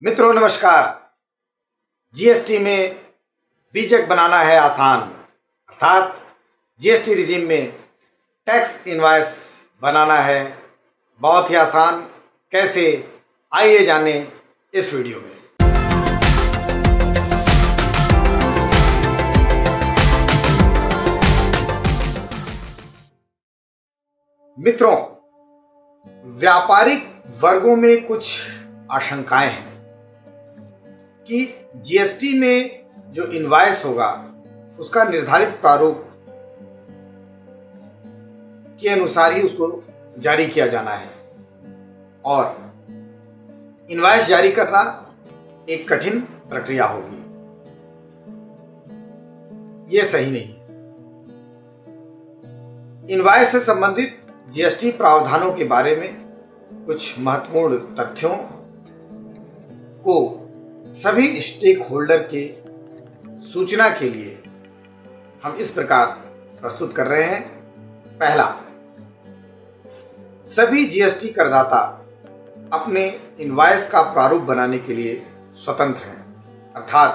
मित्रों नमस्कार। जीएसटी में बीजक बनाना है आसान, अर्थात जीएसटी रिजीम में टैक्स इनवॉइस बनाना है बहुत ही आसान। कैसे, आइए जाने इस वीडियो में। मित्रों, व्यापारिक वर्गों में कुछ आशंकाएं हैं कि जीएसटी में जो इनवॉइस होगा उसका निर्धारित प्रारूप के अनुसार ही उसको जारी किया जाना है और इनवॉइस जारी करना एक कठिन प्रक्रिया होगी। यह सही नहीं है। इनवॉइस से संबंधित जीएसटी प्रावधानों के बारे में कुछ महत्वपूर्ण तथ्यों को सभी स्टेक होल्डर के सूचना के लिए हम इस प्रकार प्रस्तुत कर रहे हैं। पहला, सभी जीएसटी करदाता अपने इनवॉइस का प्रारूप बनाने के लिए स्वतंत्र हैं, अर्थात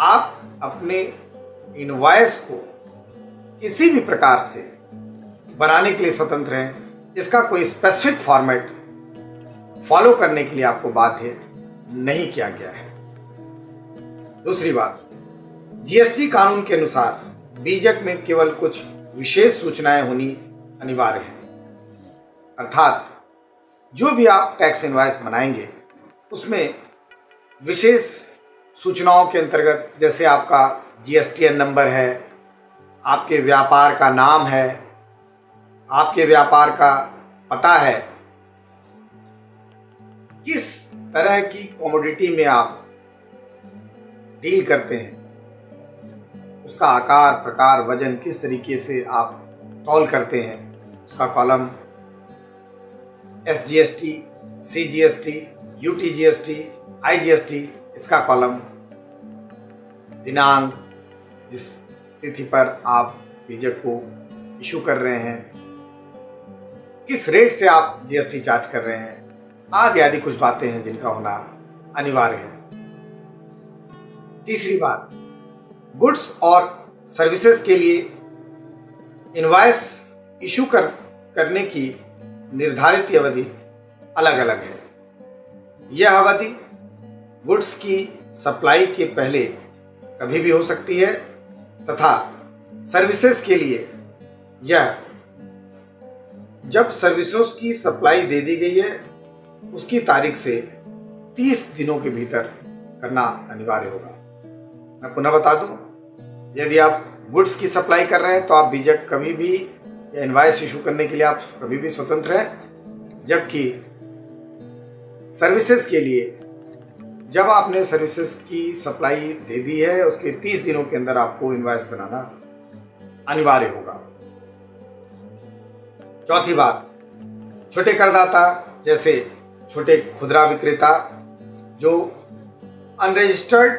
आप अपने इनवॉइस को किसी भी प्रकार से बनाने के लिए स्वतंत्र हैं। इसका कोई स्पेसिफिक फॉर्मेट फॉलो करने के लिए आपको बाध्य नहीं किया गया है। दूसरी बात, जीएसटी कानून के अनुसार बीजक में केवल कुछ विशेष सूचनाएं होनी अनिवार्य है, अर्थात जो भी आप टैक्स इनवॉइस बनाएंगे उसमें विशेष सूचनाओं के अंतर्गत, जैसे आपका जीएसटीएन नंबर है, आपके व्यापार का नाम है, आपके व्यापार का पता है, किस तरह की कमोडिटी में आप डील करते हैं, उसका आकार, प्रकार, वजन, किस तरीके से आप तौल करते हैं, उसका column SGST, CGST, UTGST, IGST, इसका कॉलम दिनांक, जिस तिथि पर आप बीजक को इशू कर रहे हैं, किस रेट से आप जीएसटी चार्ज कर रहे हैं, आदि आदि कुछ बातें हैं जिनका होना अनिवार्य है। तीसरी बात, गुड्स और सर्विसेज के लिए इनवॉइस इशू करने की निर्धारित अवधि अलग अलग है। यह अवधि गुड्स की सप्लाई के पहले कभी भी हो सकती है तथा सर्विसेज के लिए यह जब सर्विसेज की सप्लाई दे दी गई है उसकी तारीख से 30 दिनों के भीतर करना अनिवार्य होगा। मैं पुनः बता दूं, यदि आप गुड्स की सप्लाई कर रहे हैं तो आप बीजक कभी भी या इनवॉइस इशू करने के लिए आप कभी भी स्वतंत्र हैं, जबकि सर्विसेज के लिए जब आपने सर्विसेज की सप्लाई दे दी है उसके 30 दिनों के अंदर आपको इनवॉइस बनाना अनिवार्य होगा। चौथी बात, छोटे करदाता जैसे छोटे खुदरा विक्रेता जो अनरजिस्टर्ड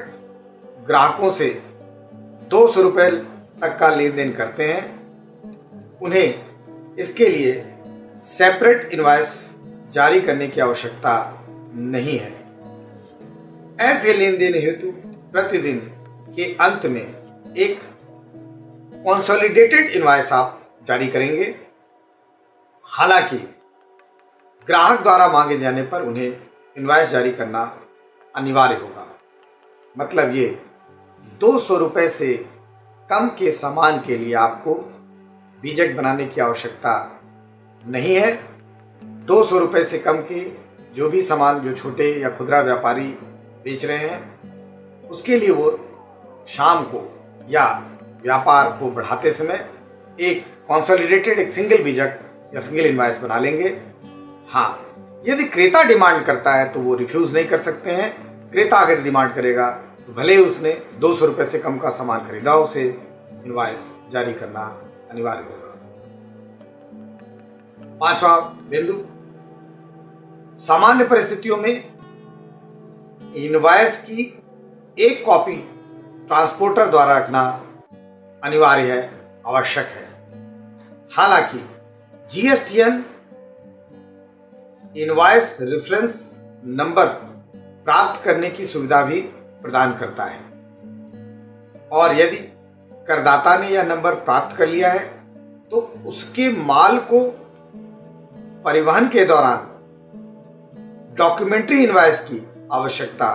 ग्राहकों से 200 रुपये तक का लेन देन करते हैं, उन्हें इसके लिए सेपरेट इनवॉइस जारी करने की आवश्यकता नहीं है। ऐसे लेन देन हेतु प्रतिदिन के अंत में एक कंसोलिडेटेड इनवॉइस आप जारी करेंगे। हालांकि ग्राहक द्वारा मांगे जाने पर उन्हें इनवॉइस जारी करना अनिवार्य होगा। मतलब ये 200 रुपये से कम के सामान के लिए आपको बीजक बनाने की आवश्यकता नहीं है। 200 रुपये से कम के जो भी सामान जो छोटे या खुदरा व्यापारी बेच रहे हैं उसके लिए वो शाम को या व्यापार को बढ़ाते समय एक कंसोलिडेटेड, एक सिंगल बीजक या सिंगल इनवॉइस बना लेंगे। हाँ, यदि क्रेता डिमांड करता है तो वो रिफ्यूज नहीं कर सकते हैं। क्रेता अगर डिमांड करेगा तो भले ही उसने 200 रुपये से कम का सामान खरीदा, उसे इनवॉइस जारी करना अनिवार्य होगा। पांचवा बिंदु, सामान्य परिस्थितियों में इनवॉइस की एक कॉपी ट्रांसपोर्टर द्वारा रखना अनिवार्य है, आवश्यक है। हालांकि जीएसटीएन इनवॉइस रेफरेंस नंबर प्राप्त करने की सुविधा भी प्रदान करता है। और यदि करदाता ने यह नंबर प्राप्त कर लिया है तो उसके माल को परिवहन के दौरान डॉक्यूमेंट्री इनवॉइस की आवश्यकता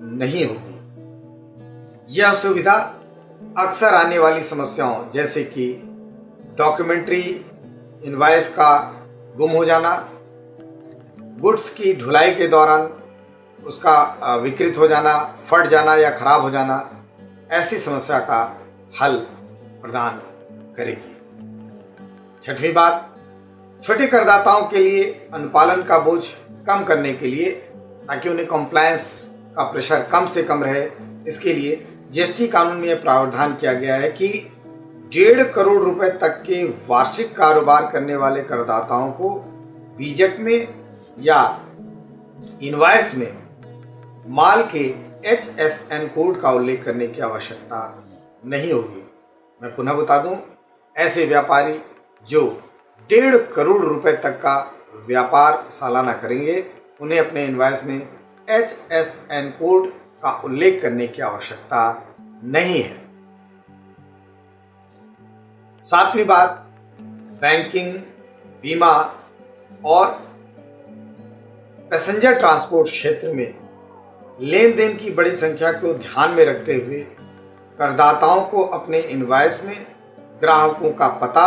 नहीं होगी। यह सुविधा अक्सर आने वाली समस्याओं जैसे कि डॉक्यूमेंट्री इनवॉइस का गुम हो जाना, गुड्स की ढुलाई के दौरान उसका विकृत हो जाना, फट जाना या खराब हो जाना, ऐसी समस्या का हल प्रदान करेगी। छठवीं बात, छोटे करदाताओं के लिए अनुपालन का बोझ कम करने के लिए, ताकि उन्हें कॉम्प्लायंस का प्रेशर कम से कम रहे, इसके लिए जीएसटी कानून में यह प्रावधान किया गया है कि 1.5 करोड़ रुपए तक के वार्षिक कारोबार करने वाले करदाताओं को बीजक में या इनवॉइस में माल के HSN कोड का उल्लेख करने की आवश्यकता नहीं होगी। मैं पुनः बता दूं, ऐसे व्यापारी जो 1.5 करोड़ रुपए तक का व्यापार सालाना करेंगे, उन्हें अपने इनवॉइस में HSN कोड का उल्लेख करने की आवश्यकता नहीं है। सातवीं बात, बैंकिंग, बीमा और पैसेंजर ट्रांसपोर्ट क्षेत्र में लेन देन की बड़ी संख्या को ध्यान में रखते हुए करदाताओं को अपने इनवॉइस में ग्राहकों का पता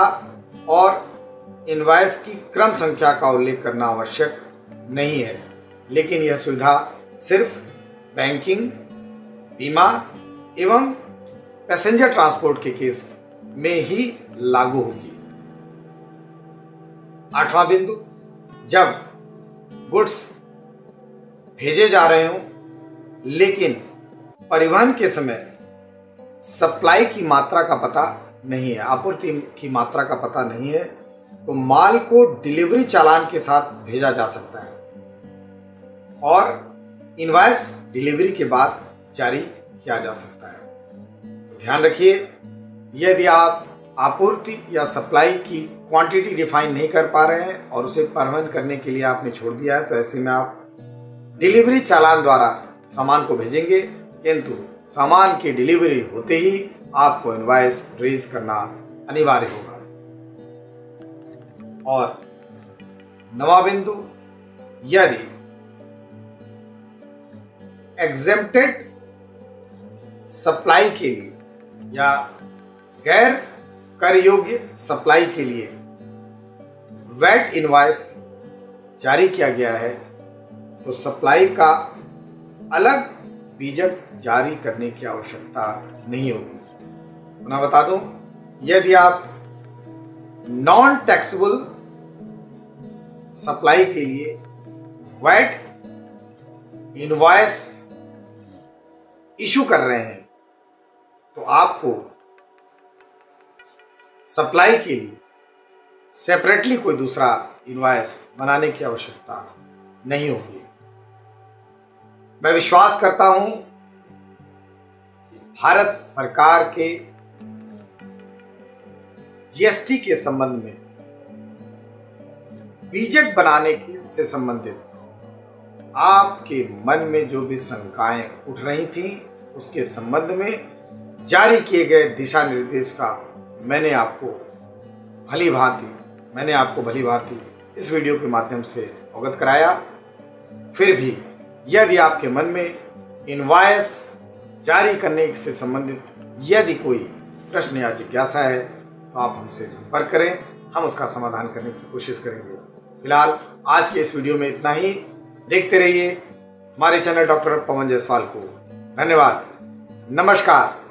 और इनवॉइस की क्रम संख्या का उल्लेख करना आवश्यक नहीं है, लेकिन यह सुविधा सिर्फ बैंकिंग, बीमा एवं पैसेंजर ट्रांसपोर्ट के केस में ही लागू होगी। आठवां बिंदु, जब गुड्स भेजे जा रहे हों लेकिन परिवहन के समय सप्लाई की मात्रा का पता नहीं है, आपूर्ति की मात्रा का पता नहीं है, तो माल को डिलीवरी चालान के साथ भेजा जा सकता है और इनवॉइस डिलीवरी के बाद जारी किया जा सकता है। तो ध्यान रखिए, यदि आप आपूर्ति या सप्लाई की क्वांटिटी डिफाइन नहीं कर पा रहे हैं और उसे परिवहन करने के लिए आपने छोड़ दिया है, तो ऐसे में आप डिलीवरी चालान द्वारा सामान को भेजेंगे, किंतु सामान की डिलीवरी होते ही आपको इनवॉइस रेज करना अनिवार्य होगा। और नवा बिंदु, यदि एग्जेम्प्टेड सप्लाई के लिए या गैर कर योग्य सप्लाई के लिए वैट इनवॉइस जारी किया गया है, तो सप्लाई का अलग बीजक जारी करने की आवश्यकता नहीं होगी। पुनः बता दूं, यदि आप नॉन टैक्सेबल सप्लाई के लिए वैट इनवॉइस इशू कर रहे हैं, तो आपको सप्लाई के लिए सेपरेटली कोई दूसरा इनवॉइस बनाने की आवश्यकता नहीं होगी। मैं विश्वास करता हूं कि भारत सरकार के जीएसटी के संबंध में बीजक बनाने से संबंधित आपके मन में जो भी शंकाएं उठ रही थी, उसके संबंध में जारी किए गए दिशा निर्देश का मैंने आपको भली भांति इस वीडियो के माध्यम से अवगत कराया। फिर भी यदि आपके मन में इनवॉइस जारी करने से संबंधित यदि कोई प्रश्न या जिज्ञासा है, तो आप हमसे संपर्क करें, हम उसका समाधान करने की कोशिश करेंगे। फिलहाल आज के इस वीडियो में इतना ही। देखते रहिए हमारे चैनल डॉक्टर पवन जायसवाल को। धन्यवाद। नमस्कार।